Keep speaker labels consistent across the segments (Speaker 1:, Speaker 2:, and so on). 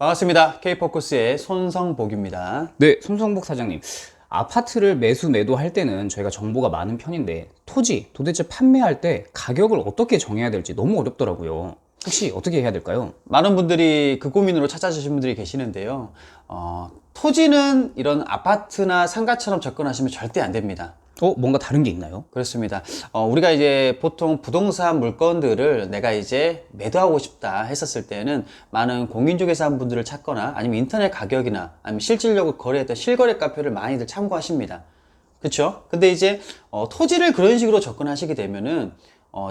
Speaker 1: 반갑습니다. K포커스의 손성복입니다.
Speaker 2: 네, 손성복 사장님. 아파트를 매도할 때는 저희가 정보가 많은 편인데 토지 도대체 판매할 때 가격을 어떻게 정해야 될지 너무 어렵더라고요. 혹시 어떻게 해야 될까요?
Speaker 1: 많은 분들이 그 고민으로 찾아주신 분들이 계시는데요. 토지는 이런 아파트나 상가처럼 접근하시면 절대 안 됩니다.
Speaker 2: 뭔가 다른 게 있나요?
Speaker 1: 그렇습니다. 우리가 이제 보통 부동산 물건들을 내가 이제 매도하고 싶다 했었을 때는 많은 공인중개사 분들을 찾거나 아니면 인터넷 가격이나 아니면 실질적으로 거래했던 실거래 가표를 많이들 참고하십니다. 그렇죠? 근데 이제 토지를 그런 식으로 접근하시게 되면은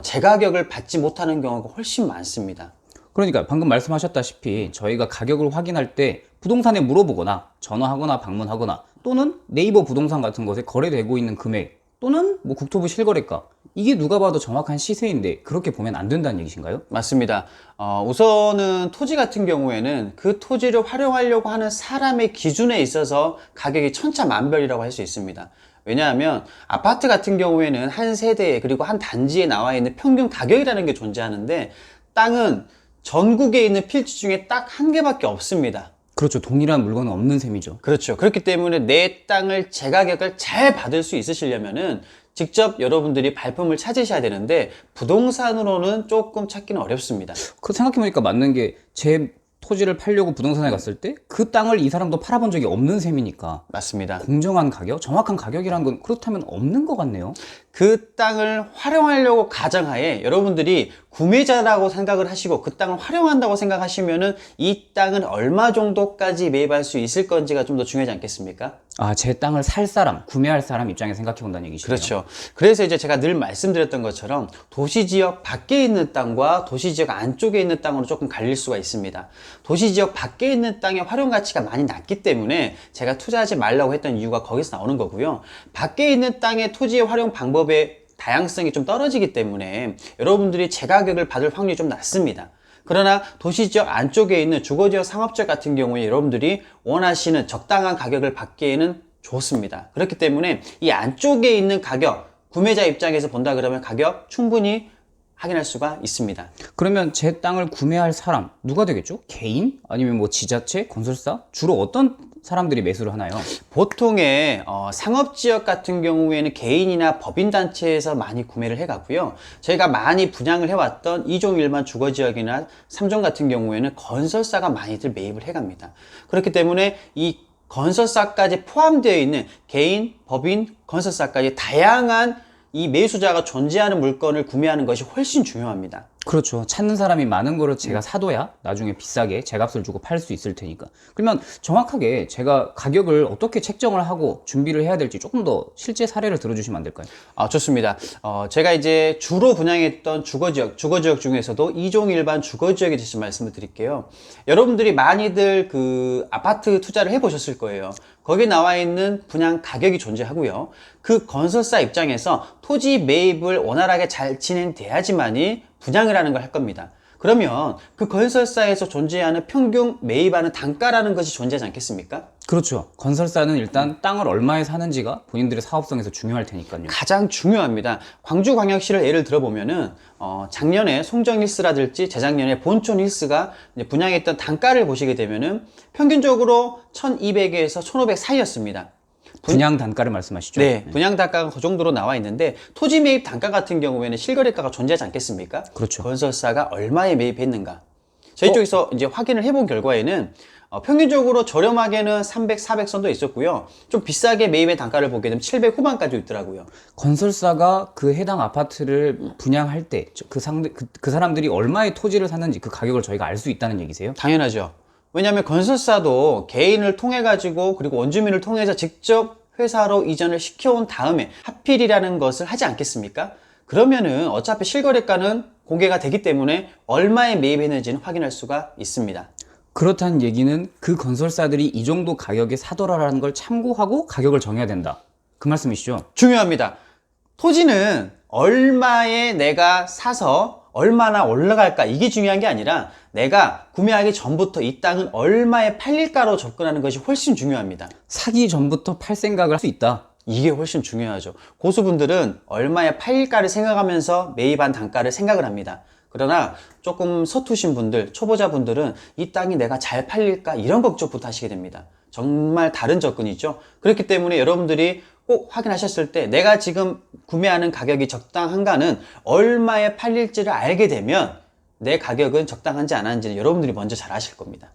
Speaker 1: 제 가격을 받지 못하는 경우가 훨씬 많습니다.
Speaker 2: 그러니까 방금 말씀하셨다시피 저희가 가격을 확인할 때 부동산에 물어보거나 전화하거나 방문하거나 또는 네이버 부동산 같은 곳에 거래되고 있는 금액 또는 뭐 국토부 실거래가 이게 누가 봐도 정확한 시세인데 그렇게 보면 안 된다는 얘기신가요?
Speaker 1: 맞습니다. 우선은 토지 같은 경우에는 그 토지를 활용하려고 하는 사람의 기준에 있어서 가격이 천차만별이라고 할 수 있습니다. 왜냐하면 아파트 같은 경우에는 한 세대에 그리고 한 단지에 나와 있는 평균 가격이라는 게 존재하는데 땅은 전국에 있는 필지 중에 딱 한 개밖에 없습니다.
Speaker 2: 그렇죠. 동일한 물건은 없는 셈이죠.
Speaker 1: 그렇죠. 그렇기 때문에 내 땅을 제 가격을 잘 받을 수 있으시려면은 직접 여러분들이 발품을 찾으셔야 되는데 부동산으로는 조금 찾기는 어렵습니다.
Speaker 2: 그 생각해보니까 맞는 게 제 토지를 팔려고 부동산에 갔을 때 그 땅을 이 사람도 팔아본 적이 없는 셈이니까
Speaker 1: 맞습니다.
Speaker 2: 공정한 가격, 정확한 가격이란 건 그렇다면 없는 것 같네요.
Speaker 1: 그 땅을 활용하려고 가정하에 여러분들이 구매자라고 생각을 하시고 그 땅을 활용한다고 생각하시면은 이 땅은 얼마 정도까지 매입할 수 있을 건지가 좀 더 중요하지 않겠습니까?
Speaker 2: 제 땅을 살 사람, 구매할 사람 입장에 생각해 본다는 얘기시네요.
Speaker 1: 그렇죠. 그래서 이제 제가 늘 말씀드렸던 것처럼 도시지역 밖에 있는 땅과 도시지역 안쪽에 있는 땅으로 조금 갈릴 수가 있습니다. 도시지역 밖에 있는 땅의 활용 가치가 많이 낮기 때문에 제가 투자하지 말라고 했던 이유가 거기서 나오는 거고요. 밖에 있는 땅의 토지의 활용 방법의 다양성이 좀 떨어지기 때문에 여러분들이 제 가격을 받을 확률이 좀 낮습니다. 그러나 도시지역 안쪽에 있는 주거지역 상업지역 같은 경우에 여러분들이 원하시는 적당한 가격을 받기에는 좋습니다. 그렇기 때문에 이 안쪽에 있는 가격, 구매자 입장에서 본다 그러면 가격 충분히 확인할 수가 있습니다.
Speaker 2: 그러면 제 땅을 구매할 사람 누가 되겠죠? 개인? 아니면 뭐 지자체? 건설사? 주로 어떤 사람들이 매수를 하나요?
Speaker 1: 보통의 상업지역 같은 경우에는 개인이나 법인단체에서 많이 구매를 해가고요. 저희가 많이 분양을 해왔던 2종 일반 주거지역이나 3종 같은 경우에는 건설사가 많이들 매입을 해갑니다. 그렇기 때문에 이 건설사까지 포함되어 있는 개인, 법인, 건설사까지 다양한 이 매수자가 존재하는 물건을 구매하는 것이 훨씬 중요합니다.
Speaker 2: 그렇죠. 찾는 사람이 많은 거를 제가 사둬야 나중에 비싸게 제값을 주고 팔 수 있을 테니까. 그러면 정확하게 제가 가격을 어떻게 책정을 하고 준비를 해야 될지 조금 더 실제 사례를 들어주시면 안 될까요?
Speaker 1: 좋습니다. 제가 이제 주로 분양했던 주거지역 중에서도 2종 일반 주거지역에 대해서 말씀을 드릴게요. 여러분들이 많이들 그 아파트 투자를 해보셨을 거예요. 거기에 나와 있는 분양 가격이 존재하고요. 그 건설사 입장에서 토지 매입을 원활하게 잘 진행돼야지만이 분양을 하는 걸 할 겁니다. 그러면 그 건설사에서 존재하는 평균 매입하는 단가라는 것이 존재하지 않겠습니까?
Speaker 2: 그렇죠. 건설사는 일단 땅을 얼마에 사는지가 본인들의 사업성에서 중요할 테니까요.
Speaker 1: 가장 중요합니다. 광주광역시를 예를 들어보면은 작년에 송정힐스라든지 재작년에 본촌힐스가 분양했던 단가를 보시게 되면은 평균적으로 1200에서 1500 사이였습니다.
Speaker 2: 분양 단가를 말씀하시죠?
Speaker 1: 네, 분양 단가가 그 정도로 나와 있는데 토지 매입 단가 같은 경우에는 실거래가가 존재하지 않겠습니까?
Speaker 2: 그렇죠.
Speaker 1: 건설사가 얼마에 매입했는가? 저희 쪽에서 이제 확인을 해본 결과에는 평균적으로 저렴하게는 300, 400선도 있었고요. 좀 비싸게 매입의 단가를 보게 되면 700 후반까지 있더라고요.
Speaker 2: 건설사가 그 해당 아파트를 분양할 때 그 사람들이 얼마의 토지를 샀는지 그 가격을 저희가 알 수 있다는 얘기세요?
Speaker 1: 당연하죠. 왜냐하면 건설사도 개인을 통해 가지고 그리고 원주민을 통해서 직접 회사로 이전을 시켜온 다음에 하필이라는 것을 하지 않겠습니까? 그러면은 어차피 실거래가는 공개가 되기 때문에 얼마에 매입했는지는 확인할 수가 있습니다.
Speaker 2: 그렇다는 얘기는 그 건설사들이 이 정도 가격에 사더라라는 걸 참고하고 가격을 정해야 된다. 그 말씀이시죠?
Speaker 1: 중요합니다. 토지는 얼마에 내가 사서 얼마나 올라갈까 이게 중요한 게 아니라 내가 구매하기 전부터 이 땅은 얼마에 팔릴까로 접근하는 것이 훨씬 중요합니다.
Speaker 2: 사기 전부터 팔 생각을 할 수 있다.
Speaker 1: 이게 훨씬 중요하죠. 고수분들은 얼마에 팔릴까를 생각하면서 매입한 단가를 생각을 합니다. 그러나 조금 서투신 분들, 초보자분들은 이 땅이 내가 잘 팔릴까 이런 걱정부터 하시게 됩니다. 정말 다른 접근이죠. 그렇기 때문에 여러분들이 꼭 확인하셨을 때 내가 지금 구매하는 가격이 적당한가는 얼마에 팔릴지를 알게 되면 내 가격은 적당한지 안 한지는 여러분들이 먼저 잘 아실 겁니다.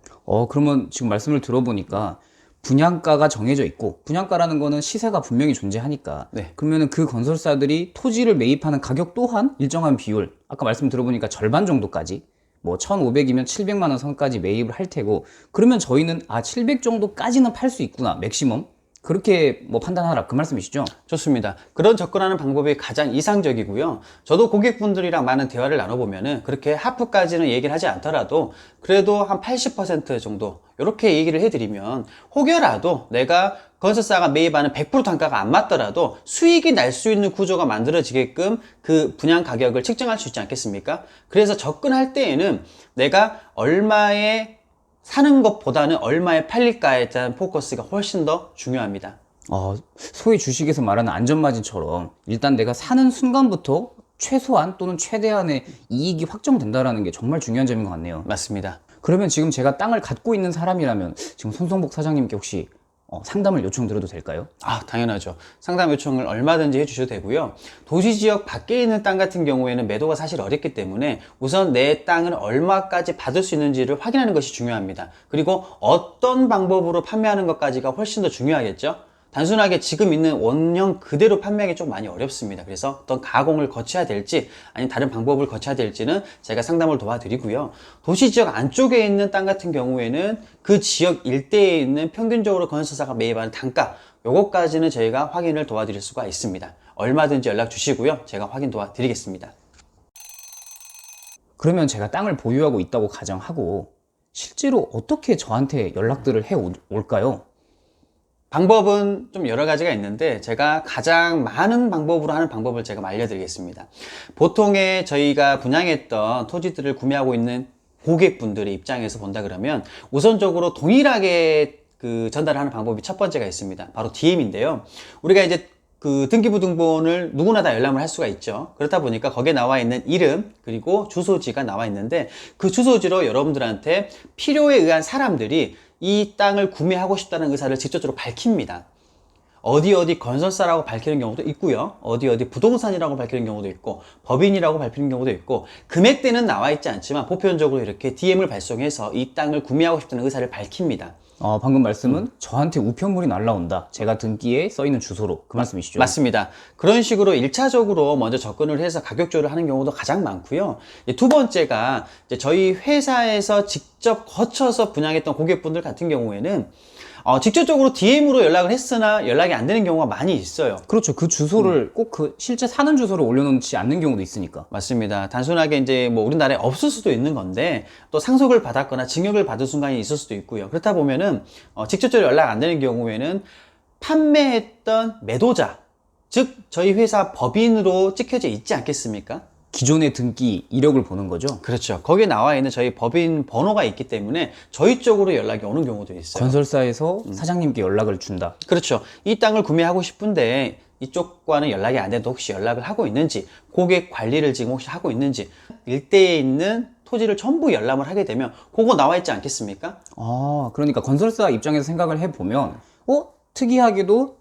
Speaker 2: 그러면 지금 말씀을 들어보니까 분양가가 정해져 있고, 분양가라는 거는 시세가 분명히 존재하니까.
Speaker 1: 네.
Speaker 2: 그러면은 그 건설사들이 토지를 매입하는 가격 또한 일정한 비율, 아까 말씀 들어보니까 절반 정도까지, 뭐 1,500이면 700만 원 선까지 매입을 할 테고, 그러면 저희는 700 정도까지는 팔 수 있구나, 맥시멈. 그렇게 뭐 판단하라, 그 말씀이시죠?
Speaker 1: 좋습니다. 그런 접근하는 방법이 가장 이상적이고요. 저도 고객분들이랑 많은 대화를 나눠보면은 그렇게 하프까지는 얘기를 하지 않더라도 그래도 한 80% 정도 이렇게 얘기를 해드리면 혹여라도 내가 건설사가 매입하는 100% 단가가 안 맞더라도 수익이 날 수 있는 구조가 만들어지게끔 그 분양 가격을 책정할 수 있지 않겠습니까? 그래서 접근할 때에는 내가 얼마에 사는 것보다는 얼마에 팔릴까에 대한 포커스가 훨씬 더 중요합니다.
Speaker 2: 소위 주식에서 말하는 안전마진처럼 일단 내가 사는 순간부터 최소한 또는 최대한의 이익이 확정된다는 게 정말 중요한 점인 것 같네요.
Speaker 1: 맞습니다.
Speaker 2: 그러면 지금 제가 땅을 갖고 있는 사람이라면 지금 손성복 사장님께 혹시 상담을 요청드려도 될까요?
Speaker 1: 당연하죠. 상담 요청을 얼마든지 해주셔도 되고요. 도시지역 밖에 있는 땅 같은 경우에는 매도가 사실 어렵기 때문에 우선 내 땅을 얼마까지 받을 수 있는지를 확인하는 것이 중요합니다. 그리고 어떤 방법으로 판매하는 것까지가 훨씬 더 중요하겠죠. 단순하게 지금 있는 원형 그대로 판매하기 좀 많이 어렵습니다. 그래서 어떤 가공을 거쳐야 될지 아니면 다른 방법을 거쳐야 될지는 제가 상담을 도와드리고요. 도시지역 안쪽에 있는 땅 같은 경우에는 그 지역 일대에 있는 평균적으로 건설사가 매입하는 단가 요것까지는 저희가 확인을 도와드릴 수가 있습니다. 얼마든지 연락 주시고요. 제가 확인 도와드리겠습니다.
Speaker 2: 그러면 제가 땅을 보유하고 있다고 가정하고 실제로 어떻게 저한테 연락들을 해 올까요?
Speaker 1: 방법은 좀 여러 가지가 있는데 제가 가장 많은 방법으로 하는 방법을 제가 알려드리겠습니다. 보통의 저희가 분양했던 토지들을 구매하고 있는 고객분들의 입장에서 본다 그러면 우선적으로 동일하게 전달하는 방법이 첫 번째가 있습니다. 바로 DM인데요. 우리가 이제 그 등기부등본을 누구나 다 열람을 할 수가 있죠. 그렇다 보니까 거기에 나와 있는 이름 그리고 주소지가 나와 있는데 그 주소지로 여러분들한테 필요에 의한 사람들이 이 땅을 구매하고 싶다는 의사를 직접적으로 밝힙니다. 어디 건설사라고 밝히는 경우도 있고요. 어디 부동산이라고 밝히는 경우도 있고 법인이라고 밝히는 경우도 있고 금액대는 나와 있지 않지만 보편적으로 이렇게 DM을 발송해서 이 땅을 구매하고 싶다는 의사를 밝힙니다.
Speaker 2: 방금 말씀은 저한테 우편물이 날라온다. 제가 등기에 써있는 주소로. 그 말씀이시죠?
Speaker 1: 맞습니다. 그런 식으로 1차적으로 먼저 접근을 해서 가격 조율을 하는 경우도 가장 많고요. 두 번째가 이제 저희 회사에서 직접 거쳐서 분양했던 고객분들 같은 경우에는 직접적으로 DM으로 연락을 했으나 연락이 안 되는 경우가 많이 있어요.
Speaker 2: 그렇죠. 그 주소를 꼭 그 실제 사는 주소를 올려놓지 않는 경우도 있으니까.
Speaker 1: 맞습니다. 단순하게 이제 뭐 우리나라에 없을 수도 있는 건데 또 상속을 받았거나 증여를 받은 순간이 있을 수도 있고요. 그렇다 보면은 직접적으로 연락 안 되는 경우에는 판매했던 매도자, 즉 저희 회사 법인으로 찍혀져 있지 않겠습니까?
Speaker 2: 기존의 등기 이력을 보는 거죠.
Speaker 1: 그렇죠. 거기에 나와 있는 저희 법인 번호가 있기 때문에 저희 쪽으로 연락이 오는 경우도 있어요.
Speaker 2: 건설사에서 사장님께 연락을 준다.
Speaker 1: 그렇죠. 이 땅을 구매하고 싶은데 이쪽과는 연락이 안 돼도 혹시 연락을 하고 있는지, 고객 관리를 지금 혹시 하고 있는지, 일대에 있는 토지를 전부 열람을 하게 되면 그거 나와 있지 않겠습니까?
Speaker 2: 그러니까 건설사 입장에서 생각을 해보면 특이하게도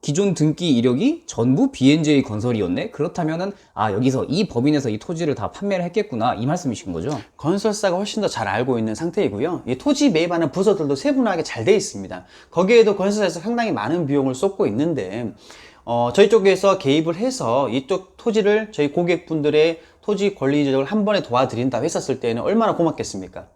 Speaker 2: 기존 등기 이력이 전부 B&J 건설이었네? 그렇다면은 여기서 이 법인에서 이 토지를 다 판매를 했겠구나, 이 말씀이신 거죠?
Speaker 1: 건설사가 훨씬 더 잘 알고 있는 상태이고요. 이 토지 매입하는 부서들도 세분화하게 잘 돼 있습니다. 거기에도 건설사에서 상당히 많은 비용을 쏟고 있는데 저희 쪽에서 개입을 해서 이쪽 토지를 저희 고객분들의 토지 권리 조정을 한 번에 도와드린다고 했었을 때는 얼마나 고맙겠습니까?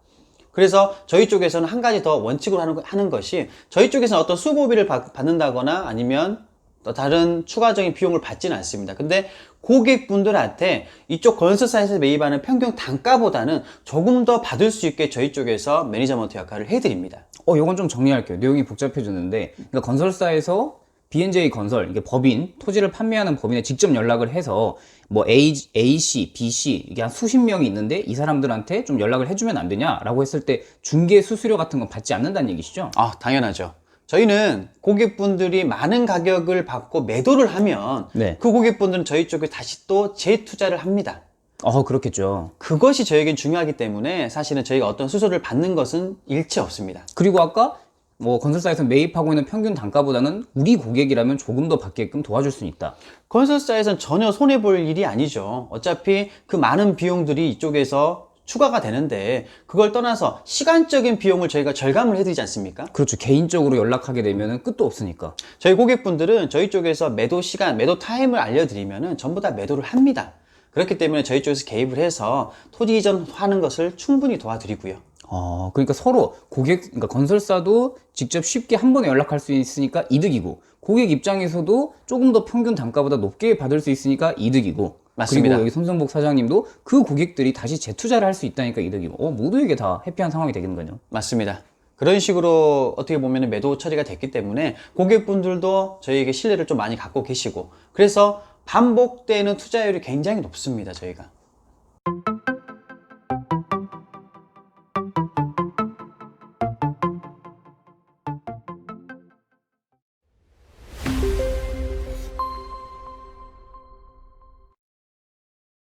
Speaker 1: 그래서 저희 쪽에서는 한 가지 더 원칙으로 하는 것이 저희 쪽에서는 어떤 수고비를 받는다거나 아니면 또 다른 추가적인 비용을 받지는 않습니다. 근데 고객분들한테 이쪽 건설사에서 매입하는 평균 단가보다는 조금 더 받을 수 있게 저희 쪽에서 매니저먼트 역할을 해드립니다.
Speaker 2: 요건 좀 정리할게요. 내용이 복잡해졌는데, 그러니까 건설사에서 B&J 건설, 이게 법인, 토지를 판매하는 법인에 직접 연락을 해서 뭐 A, C, B, C 이게 한 수십 명이 있는데 이 사람들한테 좀 연락을 해주면 안 되냐라고 했을 때 중개 수수료 같은 건 받지 않는다는 얘기시죠?
Speaker 1: 당연하죠. 저희는 고객분들이 많은 가격을 받고 매도를 하면
Speaker 2: 네.
Speaker 1: 그 고객분들은 저희 쪽에 다시 또 재투자를 합니다.
Speaker 2: 그렇겠죠.
Speaker 1: 그것이 저에겐 중요하기 때문에 사실은 저희가 어떤 수수료를 받는 것은 일체 없습니다.
Speaker 2: 그리고 아까 뭐 건설사에서 매입하고 있는 평균 단가보다는 우리 고객이라면 조금 더 받게끔 도와줄 수는 있다.
Speaker 1: 건설사에선 전혀 손해볼 일이 아니죠. 어차피 그 많은 비용들이 이쪽에서 추가가 되는데 그걸 떠나서 시간적인 비용을 저희가 절감을 해드리지 않습니까?
Speaker 2: 그렇죠. 개인적으로 연락하게 되면 끝도 없으니까.
Speaker 1: 저희 고객분들은 저희 쪽에서 매도 시간, 매도 타임을 알려드리면 전부 다 매도를 합니다. 그렇기 때문에 저희 쪽에서 개입을 해서 토지 이전하는 것을 충분히 도와드리고요.
Speaker 2: 그러니까 서로 그러니까 건설사도 직접 쉽게 한 번에 연락할 수 있으니까 이득이고, 고객 입장에서도 조금 더 평균 단가보다 높게 받을 수 있으니까 이득이고,
Speaker 1: 맞습니다.
Speaker 2: 그리고 여기 손성복 사장님도 그 고객들이 다시 재투자를 할 수 있다니까 이득이고, 모두에게 다 해피한 상황이 되겠는거요.
Speaker 1: 맞습니다. 그런 식으로 어떻게 보면 매도 처리가 됐기 때문에 고객분들도 저희에게 신뢰를 좀 많이 갖고 계시고, 그래서 반복되는 투자율이 굉장히 높습니다, 저희가.